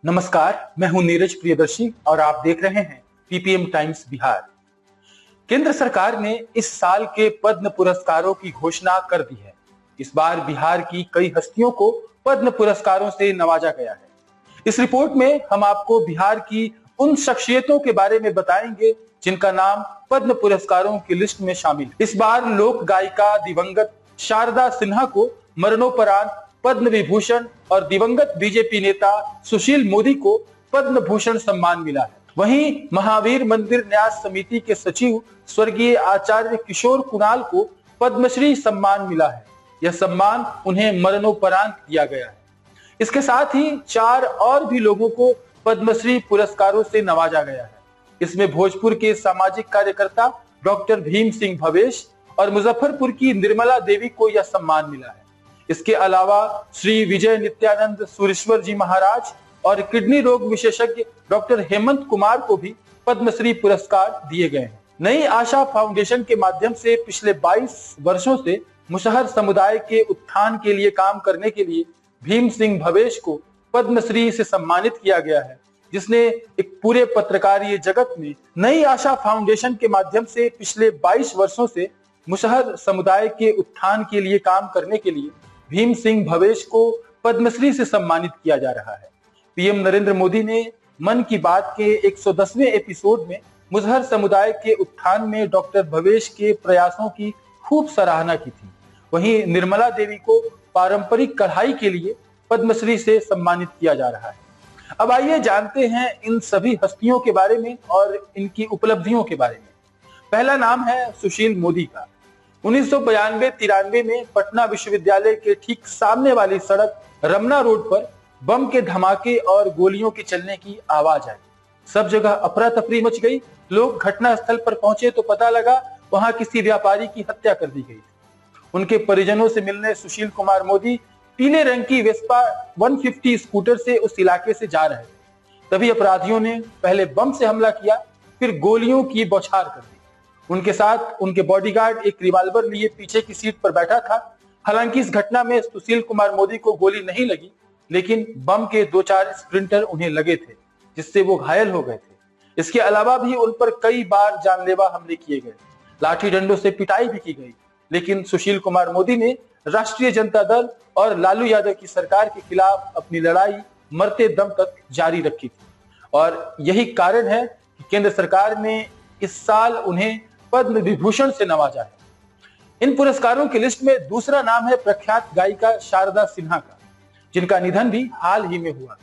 नमस्कार, मैं हूं नीरज प्रियदर्शी और आप देख रहे हैं पीपीएम टाइम्स बिहार। केंद्र सरकार ने इस साल के पद्म पुरस्कारों की घोषणा कर दी है। इस बार बिहार की कई हस्तियों को पद्म पुरस्कारों से नवाजा गया है। इस रिपोर्ट में हम आपको बिहार की उन शख्सियतों के बारे में बताएंगे जिनका नाम पद्म पुरस्कारों की लिस्ट में शामिल है। इस बार लोक गायिका दिवंगत शारदा सिन्हा को मरणोपरांत पद्म विभूषण और दिवंगत बीजेपी नेता सुशील मोदी को पद्म भूषण सम्मान मिला है। वहीं महावीर मंदिर न्यास समिति के सचिव स्वर्गीय आचार्य किशोर कुणाल को पद्मश्री सम्मान मिला है। यह सम्मान उन्हें मरणोपरांत दिया गया है। इसके साथ ही 4 और भी लोगों को पद्मश्री पुरस्कारों से नवाजा गया है। इसमें भोजपुर के सामाजिक कार्यकर्ता डॉक्टर भीम सिंह भवेश और मुजफ्फरपुर की निर्मला देवी को यह सम्मान मिला है। इसके अलावा श्री विजय नित्यानंद सुरेश्वर जी महाराज और किडनी रोग विशेषज्ञ डॉक्टर हेमंत कुमार को भी पद्मश्री पुरस्कार दिए गए हैं। नई आशा फाउंडेशन के माध्यम से पिछले 22 वर्षों से मुसहर समुदाय के उत्थान के लिए काम करने के लिए भीम सिंह भवेश को पद्मश्री से सम्मानित किया गया है, जिसने एक पूरे पत्रकारीय जगत में नई आशा फाउंडेशन के माध्यम से पिछले 22 वर्षों से मुसहर समुदाय के उत्थान के लिए काम करने के लिए भीम सिंह भवेश को पद्मश्री से सम्मानित किया जा रहा है। पीएम नरेंद्र मोदी ने मन की बात के 110वें एपिसोड में मुसहर समुदाय के उत्थान में डॉक्टर भवेश के प्रयासों की खूब सराहना की थी। वहीं निर्मला देवी को पारंपरिक कढ़ाई के लिए पद्मश्री से सम्मानित किया जा रहा है। अब आइए जानते हैं इन सभी हस्तियों के बारे में और इनकी उपलब्धियों के बारे में। पहला नाम है सुशील मोदी का। 1992-93 में पटना विश्वविद्यालय के ठीक सामने वाली सड़क रमना रोड पर बम के धमाके और गोलियों के चलने की आवाज आई। सब जगह अफरा तफरी मच गई। लोग घटनास्थल पर पहुंचे तो पता लगा वहां किसी व्यापारी की हत्या कर दी गई थी। उनके परिजनों से मिलने सुशील कुमार मोदी पीले रंग की वेस्पा 150 स्कूटर से उस इलाके से जा रहे थे। तभी अपराधियों ने पहले बम से हमला किया, फिर गोलियों की बौछार कर दी। उनके साथ उनके बॉडीगार्ड एक रिवॉल्वर लिए पीछे की सीट पर बैठा था। हालांकि इस घटना में सुशील कुमार मोदी को गोली नहीं लगी, लेकिन बम के 2-4 स्प्लिंटर उन्हें लगे थे, जिससे वो घायल हो गए थे। इसके अलावा भी उन पर कई बार जानलेवा हमले किए गए, लाठी डंडों से पिटाई भी की गई, लेकिन सुशील कुमार मोदी ने राष्ट्रीय जनता दल और लालू यादव की सरकार के खिलाफ अपनी लड़ाई मरते दम तक जारी रखी थी। और यही कारण है कि केंद्र सरकार ने इस साल उन्हें पद्म विभूषण से नवाजा है। इन पुरस्कारों की लिस्ट में दूसरा नाम है प्रख्यात गायिका शारदा सिन्हा का, जिनका निधन भी हाल ही में हुआ।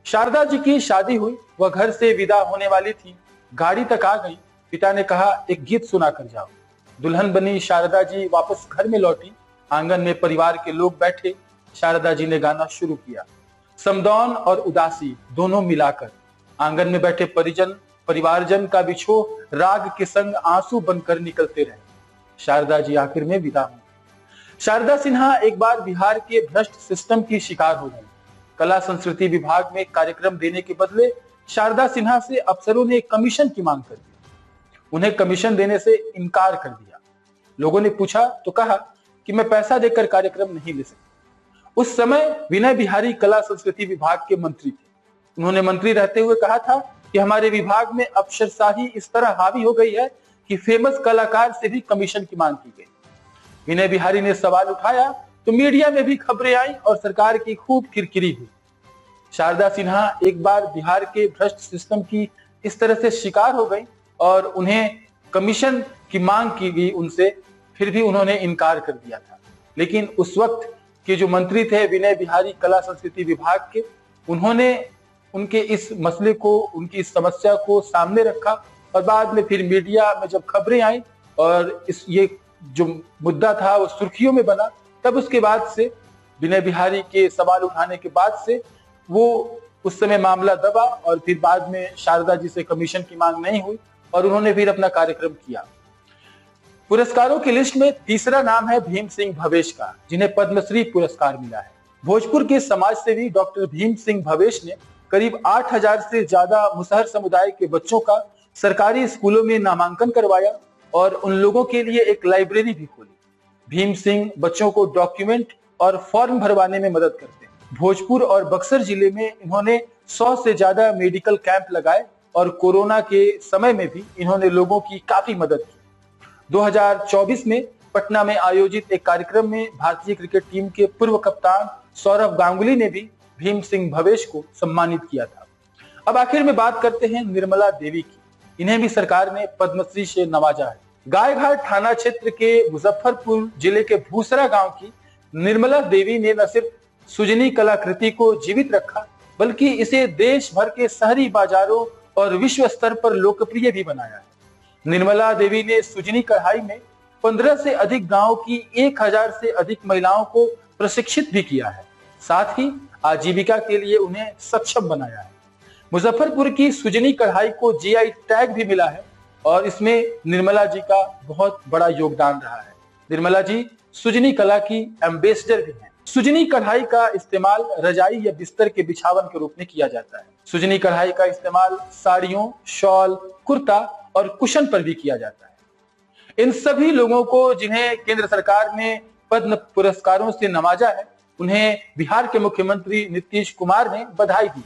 शारदा जी की शादी हुई, वह घर से विदा होने वाली थी, गाड़ी तक आ गई। पिता ने कहा, एक गीत सुना कर जाओ। दुल्हन बनी शारदा जी वापस घर में लौटी। आंगन में परिवार के लोग बैठे। शारदा जी ने गाना शुरू किया, समदौन और उदासी दोनों मिलाकर। आंगन में बैठे परिवारजन का बिछोह राग के संग आंसू बनकर निकलते रहे। शारदा जी आखिर में विदा हुई। शारदा सिन्हा एक बार बिहार के भ्रष्ट सिस्टम की शिकार हो गई। कला संस्कृति विभाग में कार्यक्रम देने के बदले शारदा सिन्हा से अफसरों ने कमीशन की मांग कर दी। उन्हें कमीशन देने से इनकार कर दिया। लोगों ने पूछा तो कहा कि मैं पैसा देकर कार्यक्रम नहीं ले सकती। उस समय विनय बिहारी कला संस्कृति विभाग के मंत्री थे। उन्होंने मंत्री रहते हुए कहा था कि हमारे विभाग में अफसरशाही इस तरह हावी हो गई है कि फेमस कलाकार से भी कमीशन की मांग की गई। विनय बिहारी ने सवाल उठाया तो मीडिया में भी खबरें आई और सरकार की खूब किरकिरी हुई। शारदा सिन्हा एक बार बिहार के भ्रष्ट सिस्टम की इस तरह से शिकार हो गई और उन्हें कमीशन की मांग की गई उनसे, फिर भी उन्होंने इनकार कर दिया था। लेकिन उस वक्त के जो मंत्री थे विनय बिहारी कला संस्कृति विभाग के, उन्होंने उनके इस मसले को, उनकी इस समस्या को सामने रखा और बाद में फिर मीडिया में जब खबरें आई और ये जो मुद्दा था वो सुर्खियों में बना, तब उसके बाद से विनय बिहारी के सवाल उठाने के बाद से वो उस समय मामला दबा और फिर बाद में शारदा जी से कमीशन की मांग नहीं हुई और उन्होंने फिर अपना कार्यक्रम किया। पुरस्कारों की लिस्ट में तीसरा नाम है भीम सिंह भवेश का, जिन्हें पद्मश्री पुरस्कार मिला है। भोजपुर के समाज सेवी डॉक्टर भीम सिंह भवेश ने करीब 8000 से ज्यादा मुसहर समुदाय के बच्चों का सरकारी स्कूलों में नामांकन करवाया और उन लोगों के लिए एक लाइब्रेरी भी खोली। भीम सिंह बच्चों को डॉक्यूमेंट और फॉर्म भरवाने में मदद करते हैं। भोजपुर और बक्सर जिले में इन्होंने 100 से ज्यादा मेडिकल कैंप लगाए और कोरोना के समय में भी इन्होंने लोगों की काफी मदद की। 2024 में पटना में आयोजित एक कार्यक्रम में भारतीय क्रिकेट टीम के पूर्व कप्तान सौरव गांगुली ने भी भीम सिंह भवेश को सम्मानित किया था। अब आखिर में बात करते हैं निर्मला देवी की। इन्हें भी सरकार ने पद्मश्री से नवाजा है। गायघाट थाना क्षेत्र के मुजफ्फरपुर जिले के भूसरा गांव की निर्मला देवी ने न सिर्फ सुजनी कलाकृति को जीवित रखा, बल्कि इसे देश भर के शहरी बाजारों और विश्व स्तर पर लोकप्रिय भी बनाया है। निर्मला देवी ने सुजनी कढ़ाई में 15 से अधिक गांव की 1000 से अधिक महिलाओं को प्रशिक्षित भी किया है। साथ ही आजीविका के लिए उन्हें सक्षम बनाया है। मुजफ्फरपुर की सुजनी कढ़ाई को जीआई टैग भी मिला है और इसमें निर्मला जी का बहुत बड़ा योगदान रहा है। निर्मला जी सुजनी कला की एम्बेसडर भी हैं। सुजनी कढ़ाई का इस्तेमाल रजाई या बिस्तर के बिछावन के रूप में किया जाता है। सुजनी कढ़ाई का इस्तेमाल साड़ियों, शॉल, कुर्ता और कुशन पर भी किया जाता है। इन सभी लोगों को जिन्हें केंद्र सरकार ने पद्म पुरस्कारों से नवाजा है, उन्हें बिहार के मुख्यमंत्री नीतीश कुमार ने बधाई दी।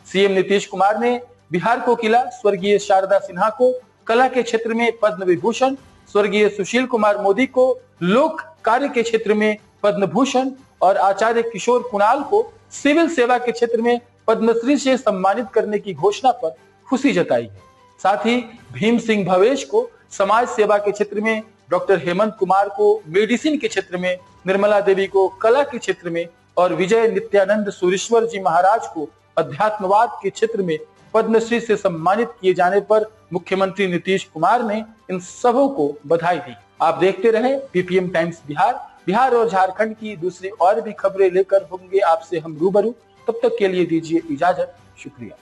सीएम नीतीश कुमार ने बिहार को किला स्वर्गीय शारदा सिन्हा को कला के क्षेत्र में पद्म विभूषण, स्वर्गीय सुशील कुमार मोदी को लोक कार्य के क्षेत्र में पद्म भूषण और आचार्य किशोर कुणाल को सिविल सेवा के क्षेत्र में पद्मश्री से सम्मानित करने की घोषणा पर खुशी जताई है। साथ ही भीम सिंह भवेश को समाज सेवा के क्षेत्र में, डॉक्टर हेमंत कुमार को मेडिसिन के क्षेत्र में, निर्मला देवी को कला के क्षेत्र में और विजय नित्यानंद सूरीश्वर जी महाराज को अध्यात्मवाद के क्षेत्र में पद्मश्री से सम्मानित किए जाने पर मुख्यमंत्री नीतीश कुमार ने इन सबों को बधाई दी। आप देखते रहे पीपीएम टाइम्स बिहार और झारखंड की दूसरी और भी खबरें लेकर होंगे आपसे हम रूबरू। तब तक के लिए दीजिए इजाजत। शुक्रिया।